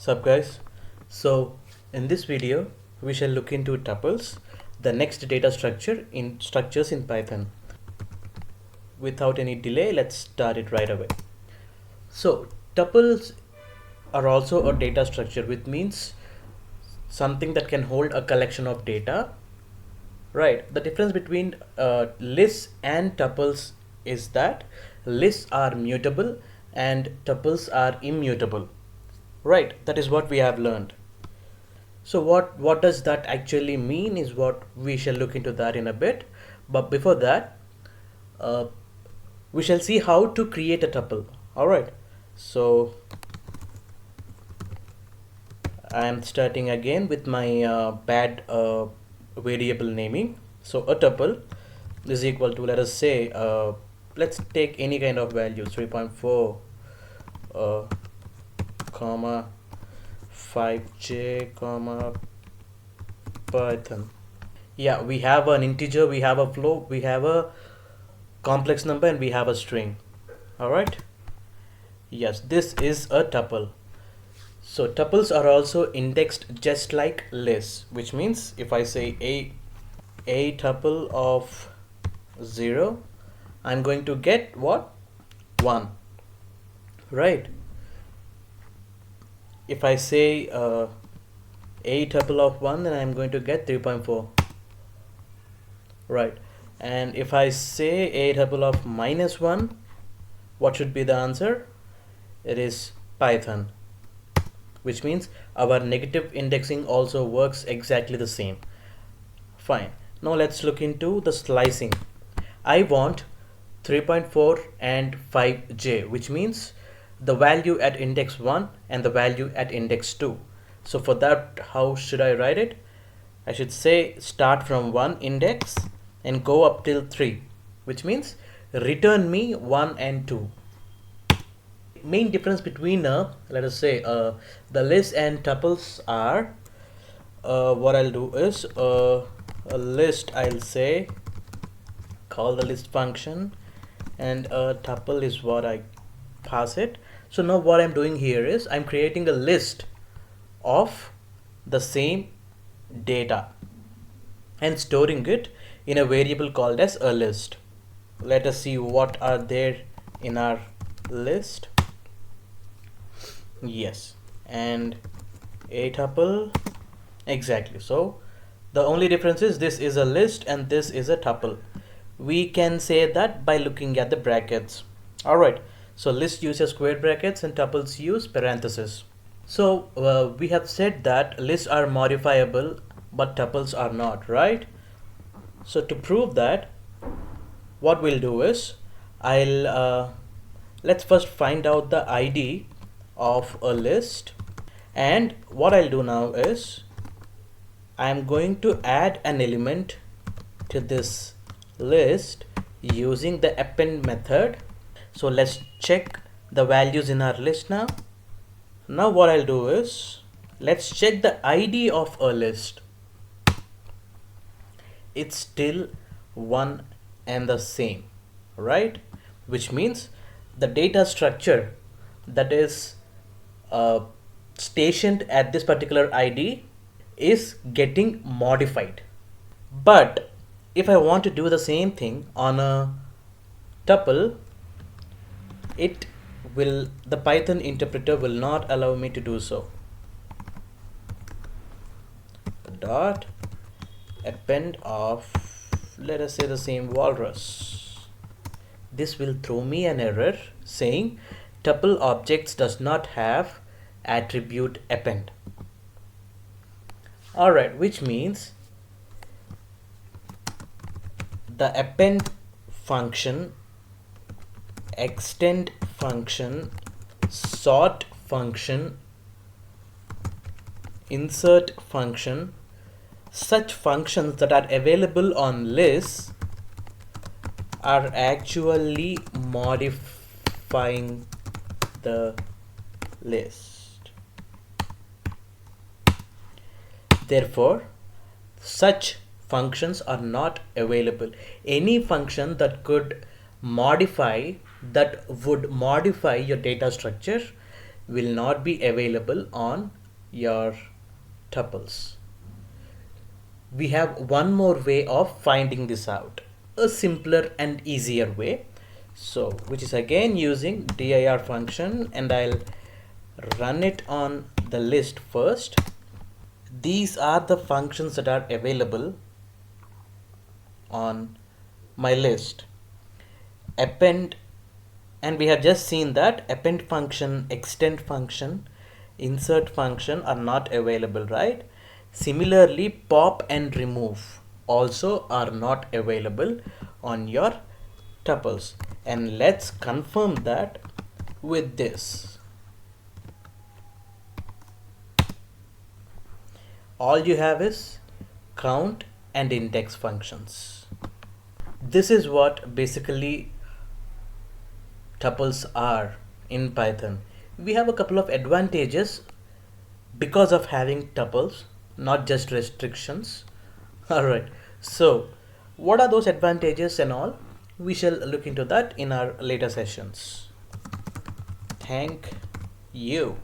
Sup guys, so in this video we shall look into tuples, the next data structures in Python. Without any delay, let's start it right away. So tuples are also a data structure, which means something that can hold a collection of data, right? The difference between lists and tuples is that lists are mutable and tuples are immutable. Right, that is what we have learned. So what does that actually mean is what we shall look into that in a bit. But before that, uh, we shall see how to create a tuple. All right. So I am starting again with my bad variable naming. So a tuple is equal to, let us say, let's take any kind of value, 3.4 uh, comma 5j comma Python. Yeah, we have an integer, we have a float, we have a complex number, and we have a string. All right. Yes, this is a tuple. So tuples are also indexed just like lists, which means if I say a tuple of 0, I'm going to get what? 1. Right. If I say a tuple of 1, then I'm going to get 3.4. Right. And if I say a tuple of -1, what should be the answer? It is Python, which means our negative indexing also works exactly the same. Fine. Now let's look into the slicing. I want 3.4 and 5j, which means the value at index 1 and the value at index 2. So for that, how should I write it? I should say start from 1 index and go up till 3, which means return me 1 and 2. Main difference between let us say the list and tuples are, what I'll do is a list, I'll say call the list function, and a tuple is what I pass it. So now what I'm doing here is I'm creating a list of the same data and storing it in a variable called as a list. Let us see what are there in our list. Yes, and a tuple, exactly. So the only difference is this is a list and this is a tuple. We can say that by looking at the brackets. All right, so list uses square brackets and tuples use parentheses. So we have said that lists are modifiable but tuples are not, right? So to prove that, what we'll do is let's first find out the ID of a list, and what I'll do now is I'm going to add an element to this list using the append method. So let's check the values in our list now. Now what I'll do is let's check the ID of a list. It's still one and the same, right? Which means the data structure that is stationed at this particular ID is getting modified. But if I want to do the same thing on a tuple, the Python interpreter will not allow me to do so. Dot append of, let us say, the same walrus. This will throw me an error saying tuple objects does not have attribute append. All right, which means the append function, extend function, sort function, insert function, such functions that are available on lists are actually modifying the list. Therefore, such functions are not available. Any function that would modify your data structure will not be available on your tuples. We have one more way of finding this out, a simpler and easier way. So which is again using dir function, and I'll run it on the list first. These are the functions that are available on my list. Append, and we have just seen that append function, extend function, insert function are not available, right? Similarly, pop and remove also are not available on your tuples. And let's confirm that with this. All you have is count and index functions. This is what basically tuples are in Python. We have a couple of advantages because of having tuples, not just restrictions. Alright, so what are those advantages and all? We shall look into that in our later sessions. Thank you.